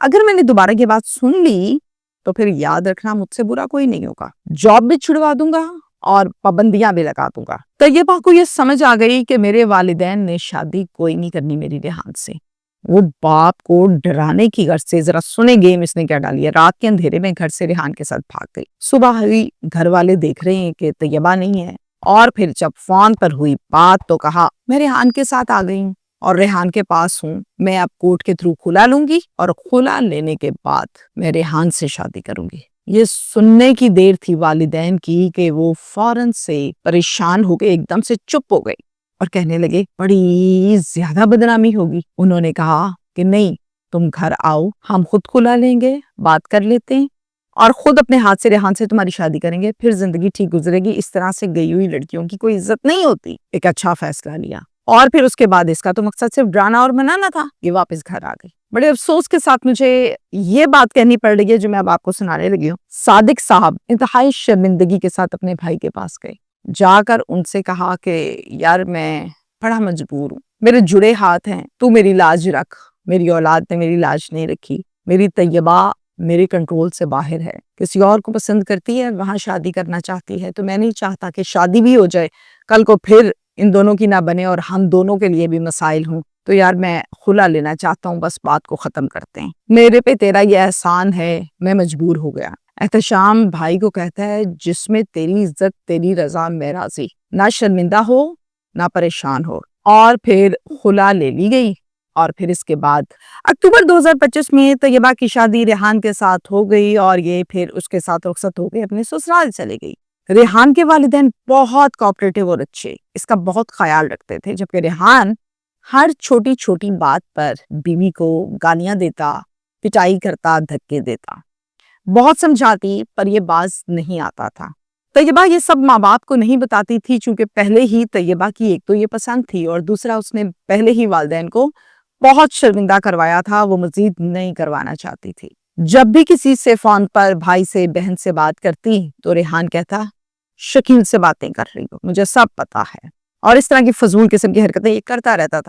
اگر میں نے دوبارہ یہ بات سن لی تو پھر یاد رکھنا مجھ سے برا کوئی نہیں ہوگا، جاب بھی چھڑوا دوں گا اور پابندیاں بھی لگا دوں گا۔ طیبہ کو یہ سمجھ آ گئی کہ میرے والدین نے شادی کوئی نہیں کرنی میری ریحان سے۔ وہ باپ کو ڈرانے کی غرض سے، ذرا سنیں گیم اس نے کیا ڈالی ہے، رات کے اندھیرے میں گھر سے ریحان کے ساتھ بھاگ گئی۔ صبح ہوئی، گھر والے دیکھ رہے ہیں کہ طیبہ نہیں ہے، اور پھر جب فون پر ہوئی بات تو کہا میں ریحان کے ساتھ آ گئی ہوں اور ریحان کے پاس ہوں، میں اب کورٹ کے تھرو کھلا لوں گی اور کھلا لینے کے بعد میں ریحان سے شادی کروں گی۔ یہ سننے کی دیر تھی والدین کی کہ وہ فوراً سے پریشان ہو کے ایک دم سے چپ ہو گئی اور کہنے لگے بڑی زیادہ بدنامی ہوگی۔ انہوں نے کہا کہ نہیں، تم گھر آؤ، ہم خود کھلا لیں گے، بات کر لیتے ہیں اور خود اپنے ہاتھ سے ریحان سے تمہاری شادی کریں گے، پھر زندگی ٹھیک گزرے گی۔ اس طرح سے گئی ہوئی لڑکیوں کی کوئی عزت نہیں ہوتی۔ ایک اچھا فیصلہ لیا، اور پھر اس کے بعد اس کا تو مقصد صرف ڈرانا اور منانا تھا۔ یہ واپس گھر آ گئی۔ بڑے افسوس کے ساتھ مجھے یہ بات کہنی پڑ رہی ہے جو میں اب آپ کو سنانے لگی ہوں۔ صادق صاحب انتہائی شرمندگی کے ساتھ اپنے بھائی کے پاس گئے، جا کر ان سے کہا کہ یار میں بڑا مجبور ہوں، میرے جڑے ہاتھ ہیں، تو میری لاج رکھ۔ میری اولاد نے میری لاج نہیں رکھی، میری طیبہ میرے کنٹرول سے باہر ہے، کسی اور کو پسند کرتی ہے، وہاں شادی کرنا چاہتی ہے، تو میں نہیں چاہتا کہ شادی بھی ہو جائے، کل کو پھر ان دونوں کی نہ بنے اور ہم دونوں کے لیے بھی مسائل ہوں، تو یار میں خلا لینا چاہتا ہوں، بس بات کو ختم کرتے ہیں، میرے پہ تیرا یہ احسان ہے، میں مجبور ہو گیا۔ احتشام بھائی کو کہتا ہے جس میں تیری عزت تیری رضا میں راضی، نہ شرمندہ ہو نہ پریشان ہو۔ اور پھر خلا لے لی گئی، اور پھر اس کے بعد اکتوبر 2025 میں طیبہ کی شادی ریحان کے ساتھ ہو گئی، اور یہ پھر اس کے ساتھ رخصت ہو گئی، اپنے سسرال چلے گئی۔ ریحان کے والدین بہت کوآپریٹو اور اچھے، اس کا بہت خیال رکھتے تھے، جبکہ ریحان ہر چھوٹی چھوٹی بات پر بیوی کو گالیاں دیتا، پٹائی کرتا، دھکے دیتا، بہت سمجھاتی، پر یہ باز نہیں آتا تھا۔ طیبہ یہ سب ماں باپ کو نہیں بتاتی تھی، چونکہ پہلے ہی طیبہ کی ایک تو یہ پسند تھی، اور دوسرا اس نے پہلے ہی والدین کو بہت شرمندہ کروایا تھا، وہ مزید نہیں کروانا چاہتی تھی۔ جب بھی کسی سے فون پر بھائی سے بہن سے بات کرتی تو ریحان کہتا شکیل سے باتیں کر رہی ہو، مجھے سب پتا ہے، اور اس طرح کی فضول قسم کی حرکتیں یہ کرتا رہتا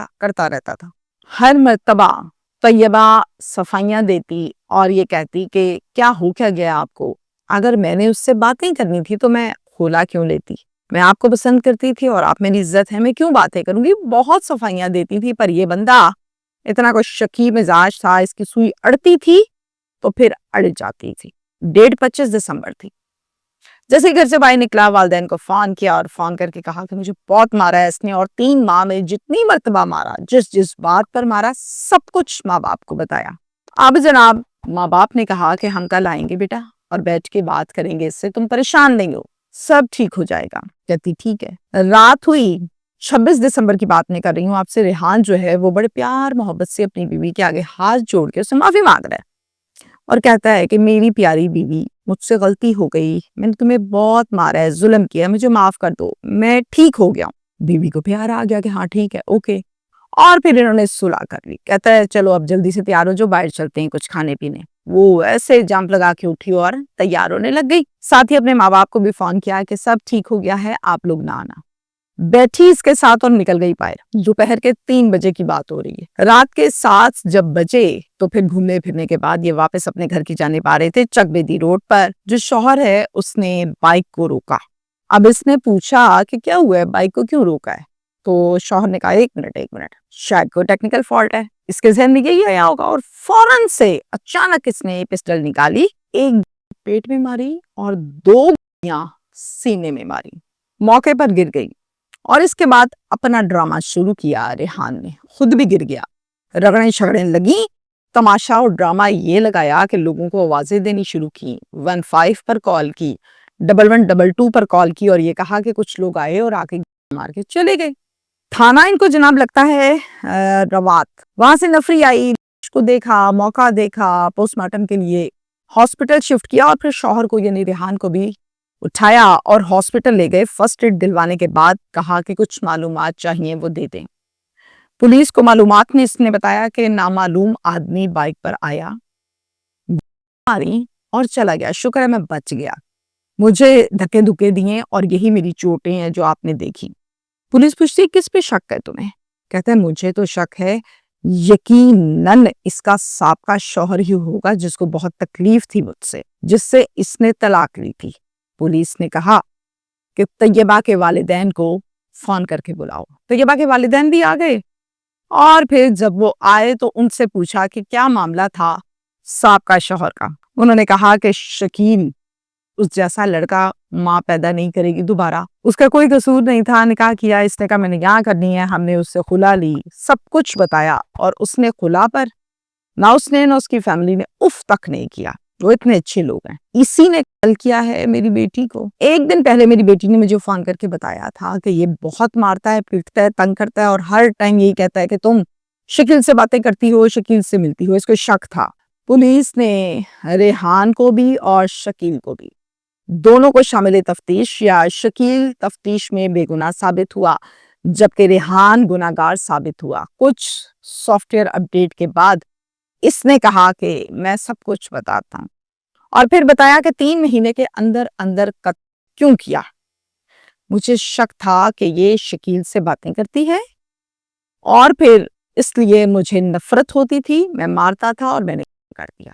تھا۔ ہر مرتبہ طیبہ صفائیاں دیتی اور یہ کہتی کہ کیا ہو کیا گیا آپ کو، اگر میں نے اس سے باتیں کرنی تھی تو میں خلا کیوں لیتی، میں آپ کو پسند کرتی تھی اور آپ میری عزت ہے، میں کیوں باتیں کروں گی، بہت صفائیاں دیتی تھی، پر یہ بندہ اتنا کوئی شکی مزاج تھا، اس کی سوئی اڑتی تھی تو پھر اڑ جاتی تھی۔ ڈیٹ 25 دسمبر تھی، جیسے گھر سے باہر نکلا والدین کو فون کیا اور فون کر کے کہا کہ مجھے بہت مارا ہے اس نے، اور 3 ماہ میں جتنی مرتبہ مارا، جس بات پر مارا، سب کچھ ماں باپ کو بتایا۔ اب جناب ماں باپ نے کہا کہ ہم کل آئیں گے بیٹا اور بیٹھ کے بات کریں گے، اس سے تم پریشان نہیں ہو، سب ٹھیک ہو جائے گا۔ کہتی ٹھیک ہے۔ رات ہوئی، 26 دسمبر کی بات میں کر رہی ہوں آپ سے، ریحان جو ہے وہ بڑے پیار محبت سے اپنی بیوی کے آگے ہاتھ جوڑ کے اسے معافی مانگ رہا ہے اور کہتا ہے کہ میری پیاری بیوی، مجھ سے غلطی ہو گئی، میں نے تمہیں بہت مارا ہے، ظلم کیا، مجھے معاف کر دو، میں ٹھیک ہو گیا ہوں۔ بیوی کو پیار آ گیا کہ ہاں ٹھیک ہے، اوکے، اور پھر انہوں نے صلح کر لی۔ کہتا ہے چلو اب جلدی سے تیار ہو جو، باہر چلتے ہیں کچھ کھانے پینے۔ وہ ایسے جمپ لگا کے اٹھی اور تیار ہونے لگ گئی، ساتھ ہی اپنے ماں باپ کو بھی فون کیا کہ سب ٹھیک ہو گیا ہے، آپ لوگ نہ آنا۔ بیٹھی اس کے ساتھ اور نکل گئی باہر۔ دوپہر کے 3 بجے کی بات ہو رہی ہے۔ رات کے 7 جب بجے تو پھر گھومنے پھرنے کے بعد یہ واپس اپنے گھر کی جانب آ رہے تھے، چک بیدی روڈ پر۔ جو شوہر ہے اس نے بائک کو روکا۔ اب اس نے پوچھا کہ کیا ہوا ہے، بائک کو کیوں روکا ہے؟ تو شوہر نے کہا ایک منٹ، شاید کوئی ٹیکنیکل فالٹ ہے۔ اس کے ذہن میں یہی آیا ہوگا، اور فوراً سے اچانک اس نے پسٹل نکالی، ایک پیٹ میں ماری اور 2 گولیاں سینے میں ماری، موقع پر گر گئی، اور اس کے بعد اپنا ڈرامہ شروع کیا۔ ریحان نے خود بھی گر گیا، رگڑیں شگڑیں لگیں۔ تماشا اور ڈرامہ یہ لگایا کہ لوگوں کو آوازیں دینی شروع کی، 15 پر کال کی، 1122 پر کال کی، اور یہ کہا کہ کچھ لوگ آئے اور آ کے مار کے چلے گئے۔ تھانہ ان کو جناب لگتا ہے روات، وہاں سے نفری آئی، اس کو دیکھا، موقع دیکھا، پوسٹ مارٹم کے لیے ہاسپٹل شفٹ کیا، اور پھر شوہر کو یعنی ریحان کو بھی اٹھایا اور ہاسپٹل لے گئے۔ فرسٹ ایڈ دلوانے کے بعد کہا کہ کچھ معلومات چاہیے وہ دے دیں۔ پولیس کو معلومات میں اس نے بتایا کہ نامعلوم آدمی بائک پر آیا، ماری اور چلا گیا، شکر ہے میں بچ گیا، مجھے دھکے دھکے دیے اور یہی میری چوٹیں ہیں جو آپ نے دیکھی۔ پولیس پوچھتی کس پہ شک ہے تمہیں؟ کہتا ہے مجھے تو شک ہے یقیناً اس کا سابقہ شوہر ہی ہوگا جس کو بہت تکلیف تھی مجھ سے، جس سے اس نے طلاق لی تھی۔ پولیس نے کہا کہ طیبہ کے والدین کو فون کر کے بلاؤ۔ طیبہ کے والدین بھی آ گئے، اور پھر جب وہ آئے تو ان سے پوچھا کہ کیا معاملہ تھا سابقہ شوہر کا۔ انہوں نے کہا کہ شکیل اس جیسا لڑکا ماں پیدا نہیں کرے گی دوبارہ، اس کا کوئی قصور نہیں تھا، نکاح کیا اس نے، کہا میں نکاح کرنی ہے، ہم نے اس سے خلا لی، سب کچھ بتایا، اور اس نے خلا پر نہ اس نے نہ اس کی فیملی نے اف تک نہیں کیا۔ وہ اتنے اچھے لوگ ہیں۔ اسی نے کل کیا ہے میری بیٹی کو۔ ایک دن پہلے میری بیٹی نے مجھے فون کر کے بتایا تھا کہ یہ بہت مارتا ہے، پیٹتا ہے، تنگ کرتا ہے، اور ہر ٹائم یہی کہتا ہے کہ تم شکیل سے باتیں کرتی ہو، شکیل سے ملتی ہو۔ اس کو شک تھا۔ پولیس نے ریحان کو بھی اور شکیل کو بھی، دونوں کو شامل تفتیش یا شکیل تفتیش میں بے گناہ ثابت ہوا، جبکہ ریحان گناہگار ثابت ہوا۔ کچھ سافٹ ویئر اپڈیٹ کے بعد اس نے کہا کہ میں سب کچھ بتاتا ہوں، اور پھر بتایا کہ 3 مہینے کے اندر اندر قتل کیوں کیا۔ مجھے شک تھا کہ یہ شکیل سے باتیں کرتی ہے، اور پھر اس لیے مجھے نفرت ہوتی تھی، میں مارتا تھا اور میں نے کر دیا۔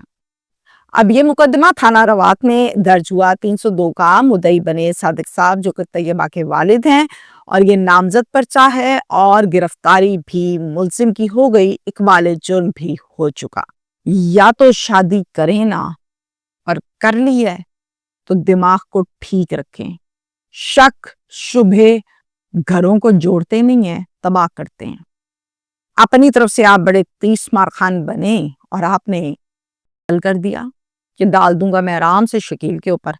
اب یہ مقدمہ تھانہ روات میں درج ہوا 302 کا۔ مدعی بنے صادق صاحب جو کہ طیبہ کے والد ہیں، اور یہ نامزد پرچہ ہے، اور گرفتاری بھی ملزم کی ہو گئی، اقبال جرم بھی ہو چکا۔ یا تو شادی کریں نا، اور کر لی ہے تو دماغ کو ٹھیک رکھیں۔ شک شبہ گھروں کو جوڑتے نہیں ہیں، تباہ کرتے ہیں۔ اپنی طرف سے آپ بڑے 30 مار خان بنے، اور آپ نے حل کر دیا کہ ڈال دوں گا میں آرام سے شکیل کے اوپر۔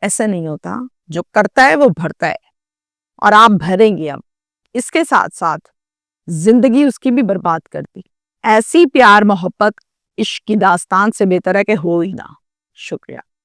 ایسا نہیں ہوتا، جو کرتا ہے وہ بھرتا ہے، اور آپ بھریں گے۔ اب اس کے ساتھ ساتھ زندگی اس کی بھی برباد کر دی۔ ایسی پیار محبت عشق کی داستان سے بہتر ہے کہ ہو ہی نہ۔ شکریہ۔